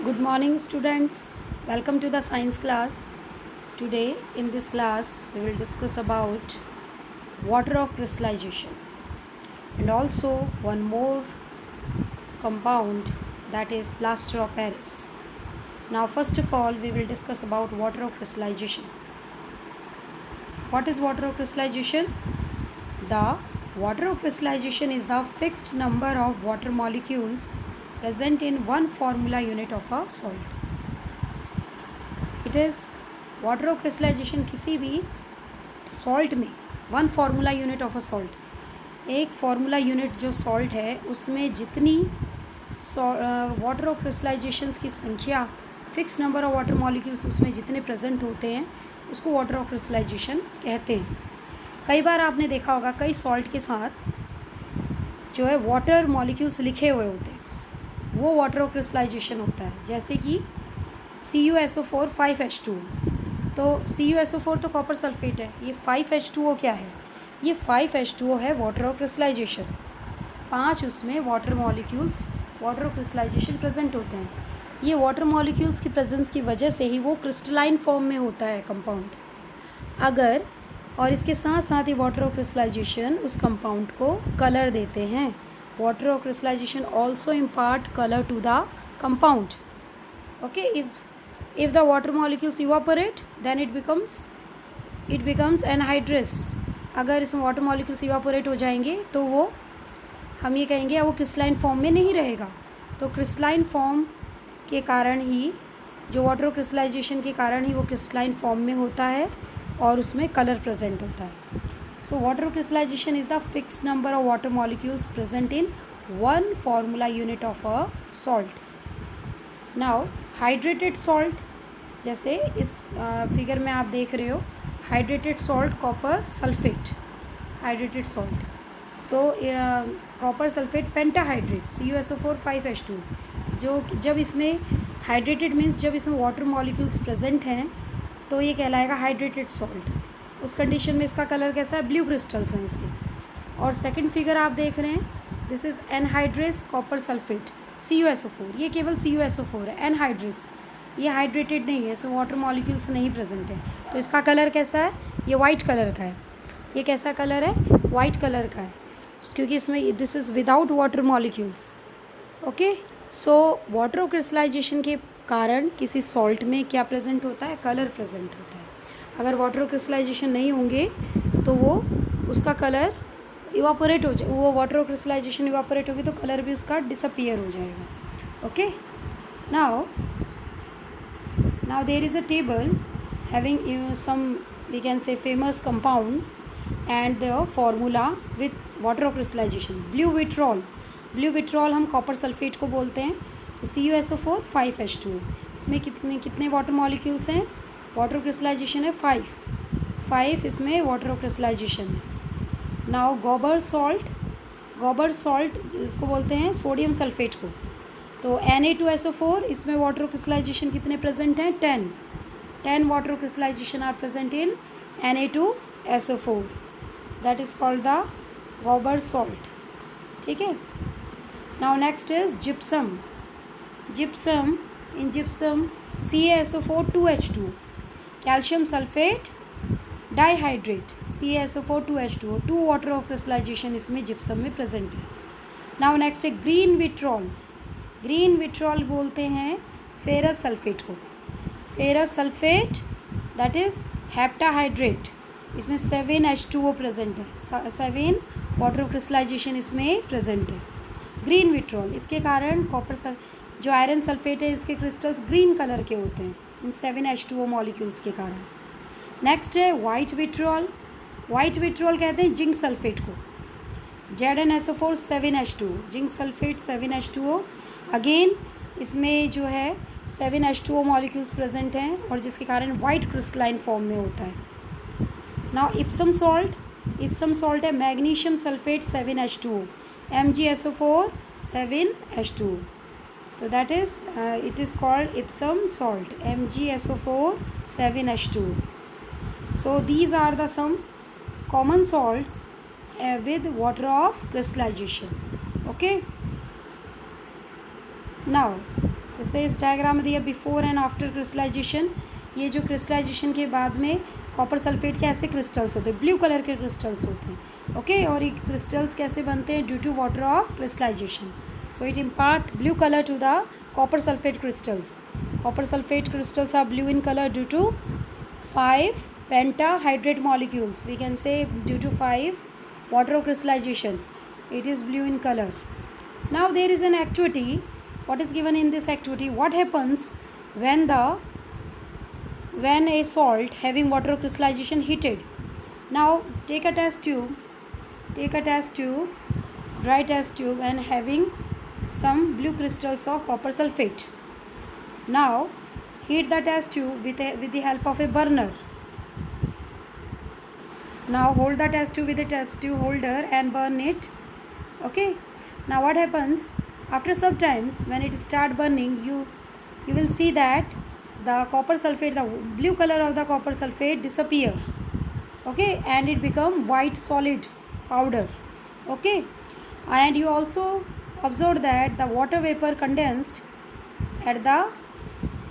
Good morning, students. Welcome to the science class. Today, in this class, we will discuss about water of crystallization and also one more compound, that is plaster of Paris. Now, first of all, we will discuss about water of crystallization. What is water of crystallization? The water of crystallization is the fixed number of water molecules present in one formula unit of a salt. It is water of crystallization किसी भी salt में one formula unit of a salt, एक formula unit जो salt है उसमें जितनी water of crystallizations की संख्या, fix number of water molecules उसमें जितने प्रेजेंट होते हैं उसको वाटर ऑफ क्रिस्टलाइजेशन कहते हैं. कई बार आपने देखा होगा कई सॉल्ट के साथ जो है वाटर मॉलिक्यूल्स लिखे हुए होते हैं, वो वाटर ऑफ क्रिस्टलाइजेशन होता है. जैसे कि CuSO4 5H2. तो CuSO4 तो कॉपर सल्फेट है, ये 5H2O क्या है? ये 5H2O है वाटर ऑफ क्रिस्टलाइजेशन. 5 उसमें water molecules water of crystallization present होते हैं. ये वाटर मॉलिक्यूल्स की प्रेजेंस की वजह से ही वो क्रिस्टलाइन फॉर्म में होता है कंपाउंड. अगर और इसके साथ साथ ही वाटर ऑफ क्रिस्टलाइजेशन उस कंपाउंड को कलर देते हैं. Water of crystallization also impart colour to the compound. Okay, if the water molecules evaporate, then it becomes anhydrous. अगर इसमें वाटर मॉलिक्यूल्स इवापोरेट हो जाएंगे तो वो हम ये कहेंगे वो क्रिस्टलाइन फॉर्म में नहीं रहेगा. तो क्रिस्टलाइन फॉर्म के कारण ही, जो वाटर क्रिस्टलाइजेशन के कारण ही वो क्रिस्टलाइन फॉर्म में होता है और उसमें कलर प्रेजेंट होता है. So water crystallization is the fix number of water molecules present in one formula unit of a salt. Now hydrated salt, जैसे इस फिगर में आप देख रहे हो, hydrated salt copper sulfate, hydrated salt. So copper sulfate pentahydrate CuSO4 5H2. जो जब इसमें हाइड्रेटेड मीन्स जब इसमें वाटर मॉलिक्यूल्स प्रेजेंट हैं तो ये कहलाएगा हाइड्रेटेड सॉल्ट. उस कंडीशन में इसका कलर कैसा है? ब्लू क्रिस्टल्स हैं इसके. और सेकंड फिगर आप देख रहे हैं, this is anhydrous copper sulphate CuSO4. ये केवल CuSO4 है. एनहाइड्रस ये हाइड्रेटेड नहीं है, इसमें वाटर मॉलिक्यूल्स नहीं प्रेजेंट है. तो इसका कलर कैसा है? ये वाइट कलर का है. ये कैसा कलर है? वाइट कलर का है, क्योंकि इसमें this is without water molecules. Okay, so water of crystallization के कारण किसी सॉल्ट में क्या प्रेजेंट होता है? कलर प्रेजेंट होता है. अगर वाटर ऑफ क्रिस्टलाइजेशन नहीं होंगे तो वो उसका कलर इवापोरेट हो जाए, वो वाटर ऑफ क्रिस्टलाइजेशन इवापोरेट होगी तो कलर भी उसका डिसअपियर हो जाएगा. Okay, now there is a table having some we can say famous compound and the formula with water of crystallization. Blue vitriol हम कॉपर सल्फेट को बोलते हैं. तो CuSO4 5H2. इसमें कितने वाटर मॉलिक्यूल्स हैं? वाटर ऑफ क्रिस्टलाइजेशन है 5 इसमें वाटर ऑफ क्रिस्टलाइजेशन है. नाउ गोबर सॉल्ट इसको बोलते हैं सोडियम सल्फेट को. तो Na2SO4, इसमें वाटर क्रिस्टलाइजेशन कितने प्रेजेंट हैं? 10 water crystallization are present in Na2SO4. That is called the Glauber salt. ठीक है. Now next is gypsum. In gypsum CaSO4 2H2, calcium sulfate dihydrate CaSO4 2H2O. 2 water of crystallization इसमें gypsum में present है. Now next है green vitriol बोलते हैं ferrous sulfate को. Ferrous sulfate that is heptahydrate. इसमें 7H2O प्रेजेंट है. 7 water of crystallization इसमें प्रेजेंट है. ग्रीन विट्रॉल, इसके कारण जो आयरन सल्फेट है इसके क्रिस्टल्स ग्रीन कलर के होते हैं इन 7H2O मॉलिक्यूल्स के कारण. नेक्स्ट है वाइट विट्रॉल कहते हैं जिंक सल्फेट को. ZnSO4 7H2, zinc sulphate 7H2O. Again इसमें जो है 7H2O मॉलिक्यूल्स प्रेजेंट हैं और जिसके कारण वाइट क्रिस्टलाइन फॉर्म में होता है. नाउ इप्सम सॉल्ट है magnesium sulphate 7H2O, MgSO4 7H2O. तो that is it is called Epsom salt, MgSO4 7H2O. So these are the some common salts with water of crystallization. Okay. Now जैसे इस diagram में दिया before and after crystallisation, ये जो crystallisation के बाद में कॉपर सल्फेट के ऐसे क्रिस्टल्स होते हैं, ब्लू कलर के क्रिस्टल्स होते हैं, ओके। और ये क्रिस्टल्स कैसे बनते हैं? Due to water of crystallization, so it impart blue colour to the copper sulfate crystals. Copper sulfate crystals are blue in color due to 5 pentahydrate molecules. We can say due to 5 water crystallization, it is blue in color. Now there is an activity. What is given in this activity? What happens when a salt having water crystallization heated? Now take a test tube. Dry test tube and having some blue crystals of copper sulfate. Now heat the test tube with the help of a burner. Now hold the test tube with the test tube holder and burn it, okay. Now what happens? After some times when it start burning, you will see that the copper sulfate, the blue color of the copper sulfate disappear, okay, and it become white solid powder, okay. And you also observe that the water vapor condensed at the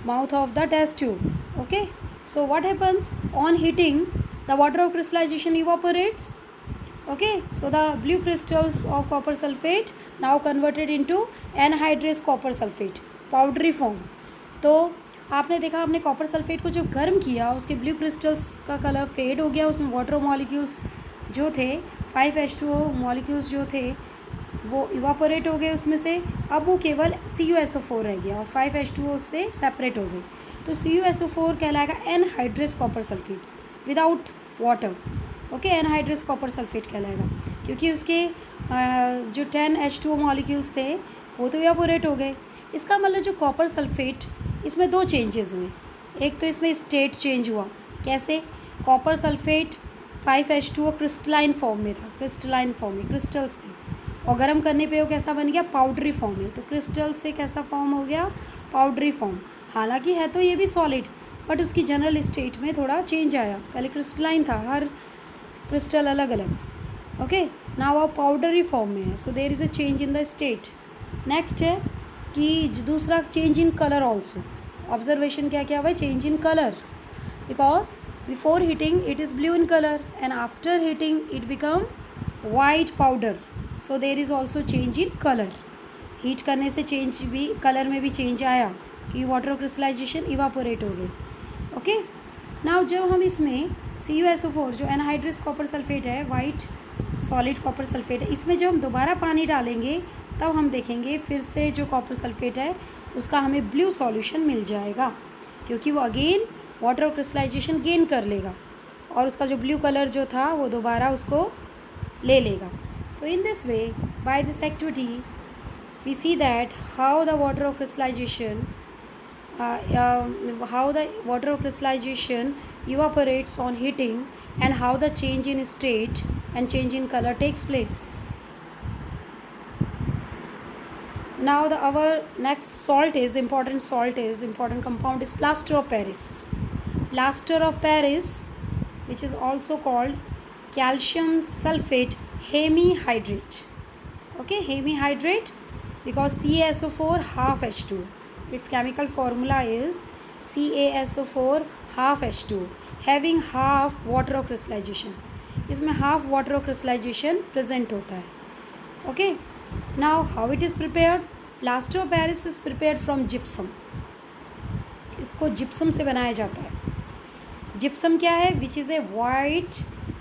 mouth of the test tube, okay. So what happens? On heating, the water of crystallization evaporates, okay. So the blue crystals of copper sulfate now converted into anhydrous copper sulfate powdery form. तो आपने देखा, आपने copper sulfate को जब गर्म किया, उसके blue crystals का कलर फेड हो गया, उसमें वाटर मॉलिक्यूल्स जो थे 5H2O मॉलिक्यूल्स जो थे वो इवापोरेट हो गए उसमें से. अब वो केवल CuSO4 रह गया और 5H2O से सेपरेट हो गए. तो CuSO4 कहलाएगा anhydrous copper sulphate without water, okay. Anhydrous copper sulphate कहलाएगा क्योंकि उसके जो 10H2O मॉलिक्यूल्स थे वो तो इवापोरेट हो गए. इसका मतलब जो कॉपर सल्फेट, इसमें 2 चेंजेस हुए. एक तो इसमें स्टेट चेंज हुआ. कैसे? Copper sulphate 5H2O crystalline form में था, क्रिस्टलाइन फॉर्म में क्रिस्टल्स थे, और गर्म करने पे वो कैसा बन गया? पाउडरी फॉर्म में. तो क्रिस्टल से कैसा फॉर्म हो गया? Powdery form. हालांकि है तो ये भी सॉलिड, बट उसकी जनरल स्टेट में थोड़ा चेंज आया. पहले क्रिस्टलाइन था, हर क्रिस्टल अलग अलग, ओके. नाउ वो पाउडरी फॉर्म में है, so there is a change in the state. Next है कि दूसरा change in colour also. Observation क्या क्या हुआ? Change in colour, because before heating it is blue in colour and after heating it become white powder. So there is also change in colour. Heat करने से change भी, colour में भी change आया कि वाटर क्रिस्टलाइजेशन इवापोरेट हो गई, okay. Now जब हम इसमें CuSO4 जो एनहाइड्रस कॉपर सल्फेट है, वाइट सॉलिड कॉपर सल्फेट है, इसमें जब हम दोबारा पानी डालेंगे तब हम देखेंगे फिर से जो कॉपर सल्फेट है उसका हमें ब्लू सॉल्यूशन मिल जाएगा, क्योंकि वो अगेन वाटर क्रिस्टलाइजेशन गेन कर लेगा और उसका जो ब्लू कलर जो था वो दोबारा उसको ले लेगा. So in this way, by this activity, we see that how the water of crystallization evaporates on heating, and how the change in state and change in color takes place. Now our next important compound is plaster of Paris. Plaster of Paris, which is also called calcium sulfate hemihydrate, okay. Hemihydrate because CaSO4 half H2. Its chemical formula is CaSO4 half H2 having half water of crystallization. इसमें half water of crystallization present होता है, okay. Now how it is prepared? Plaster of Paris is prepared from gypsum. इसको gypsum से बनाया जाता है. Gypsum क्या है?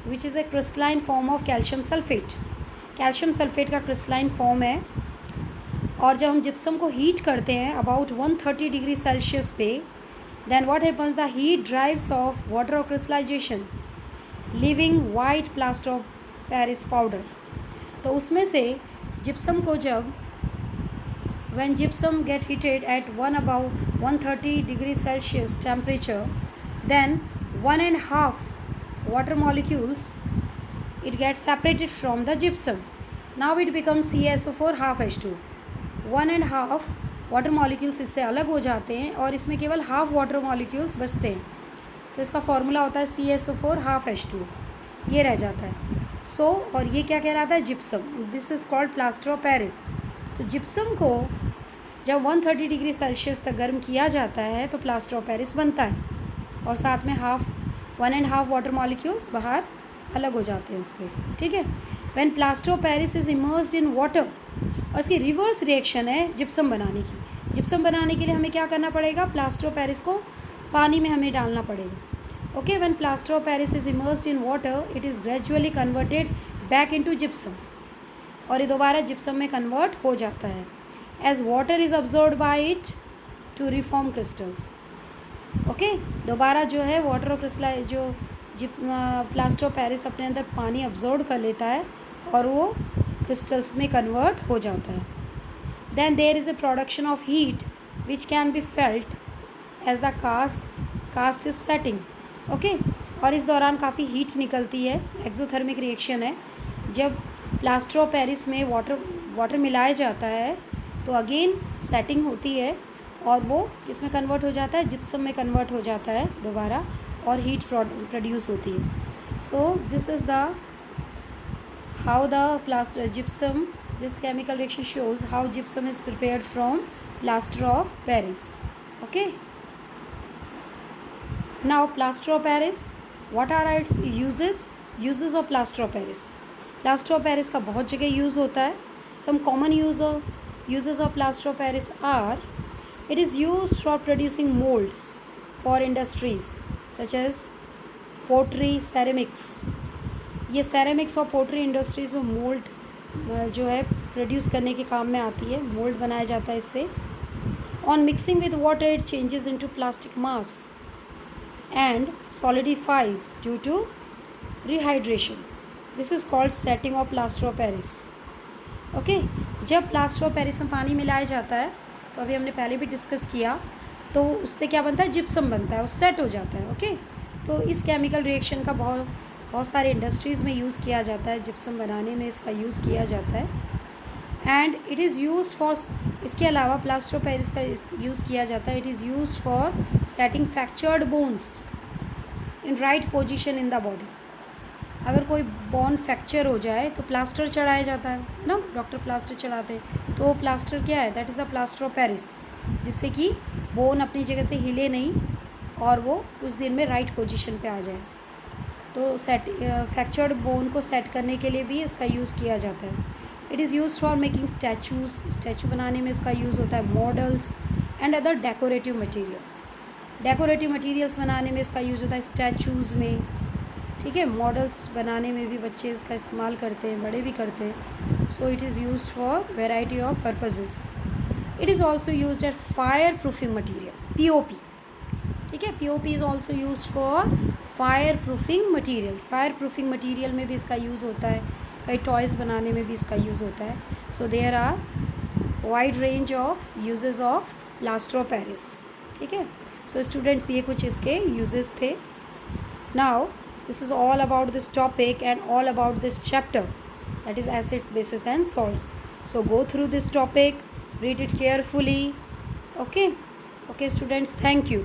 which is a crystalline form of calcium sulfate. Calcium sulfate का क्रिस्टलाइन फॉर्म है. और जब हम जिप्सम को हीट करते हैं अबाउट 130 डिग्री सेल्सियस पे, then what happens? The heat drives off water of crystallization leaving white plaster of Paris powder. तो उसमें से जिप्सम को जब when gypsum get heated at about 130 degree Celsius temperature, then 1.5 water molecules it gets separated from the gypsum. Now it becomes CaSO4 half H2. 1.5 water molecules इससे अलग हो जाते हैं और इसमें केवल हाफ वाटर मॉलिक्यूल्स बचते हैं. तो इसका फॉर्मूला होता है CaSO4 half H2, ये रह जाता है. और ये क्या कहलाता है? Gypsum. This is called plaster of Paris. तो जिप्सम को जब 130 डिग्री सेल्सियस तक गर्म किया जाता है तो प्लास्टर ऑफ पेरिस बनता है, और साथ में 1.5 वाटर मॉलिक्यूल्स बाहर अलग हो जाते हैं उससे, ठीक है। When plaster of Paris is immersed in water, और इसकी रिवर्स रिएक्शन है जिप्सम बनाने की। जिप्सम बनाने के लिए हमें क्या करना पड़ेगा, प्लास्टर ऑफ पेरिस को पानी में हमें डालना पड़ेगा। Okay, when plaster of Paris is immersed in water it is gradually converted back into gypsum, और ये दोबारा जिप्सम में कन्वर्ट हो जाता है as water is absorbed by it to reform crystals. Okay, दोबारा जो है वाटर और क्रिस्टल जो प्लास्टर ऑफ पेरिस अपने अंदर पानी अब्जॉर्ब कर लेता है और वो क्रिस्टल्स में कन्वर्ट हो जाता है। Then there is a production of heat which can be felt as the cast is setting. Okay, और इस दौरान काफ़ी हीट निकलती है, एक्सोथर्मिक रिएक्शन है। जब प्लास्टर ऑफ पेरिस में वाटर मिलाया जाता है तो अगेन सेटिंग होती है और वो किस में कन्वर्ट हो जाता है, जिप्सम में कन्वर्ट हो जाता है दोबारा, और हीट प्रोड्यूस होती है। So this is the how the plaster gypsum, this chemical reaction shows how gypsum is prepared from plaster of Paris. Okay, now plaster of Paris, what are its uses of plaster of Paris. Plaster of Paris का बहुत जगह use होता है। Some common uses of plaster of Paris are, it is used for producing molds for industries such as pottery, ceramics। ये ceramics और pottery industries में mold जो है प्रोड्यूस करने के काम में आती है, मोल्ड बनाया जाता है इससे। On mixing with water it changes into plastic mass and solidifies due to rehydration। This is called setting of plaster of Paris। Okay, जब प्लास्टर ऑफ पेरिस में पानी मिलाया जाता है तो अभी हमने पहले भी डिस्कस किया, तो उससे क्या बनता है, जिप्सम बनता है, वो सेट हो जाता है। ओके, तो इस केमिकल रिएक्शन का बहुत सारे इंडस्ट्रीज़ में यूज़ किया जाता है, जिप्सम बनाने में इसका यूज़ किया जाता है। And it is use for, इसके अलावा प्लास्टर ऑफ पेरिस का यूज़ किया जाता है, it is use for setting fractured bones in right position in the body. अगर कोई बोन फ्रैक्चर हो जाए तो प्लास्टर चढ़ाया जाता है ना, डॉक्टर प्लास्टर चढ़ाते हैं, तो वो प्लास्टर क्या है, that is a plaster of Paris, जिससे कि बोन अपनी जगह से हिले नहीं और वो कुछ दिन में राइट पोजीशन पे आ जाए। तो फ्रैक्चर्ड बोन को सेट करने के लिए भी इसका यूज़ किया जाता है। It is use for making statue बनाने में इसका यूज़ होता है, models and other decorative materials बनाने में इसका यूज़ होता है, स्टैचूज़ में, ठीक है। मॉडल्स बनाने में भी बच्चे इसका इस्तेमाल करते हैं, बड़े भी करते हैं। So it is use for variety of purposes. It is also use at fire proofing material, POP, ठीक है। POP is also use for fire proofing material. Fire proofing material में भी इसका यूज़ होता है, कई टॉयज़ बनाने में भी इसका यूज़ होता है। So there are wide range of uses of plaster of Paris, ठीक है। सो स्टूडेंट्स, ये कुछ इसके यूजेस थे। Now this is all about this topic and all about this chapter, that is acids, bases and salts. So go through this topic, read it carefully. Okay students, thank you.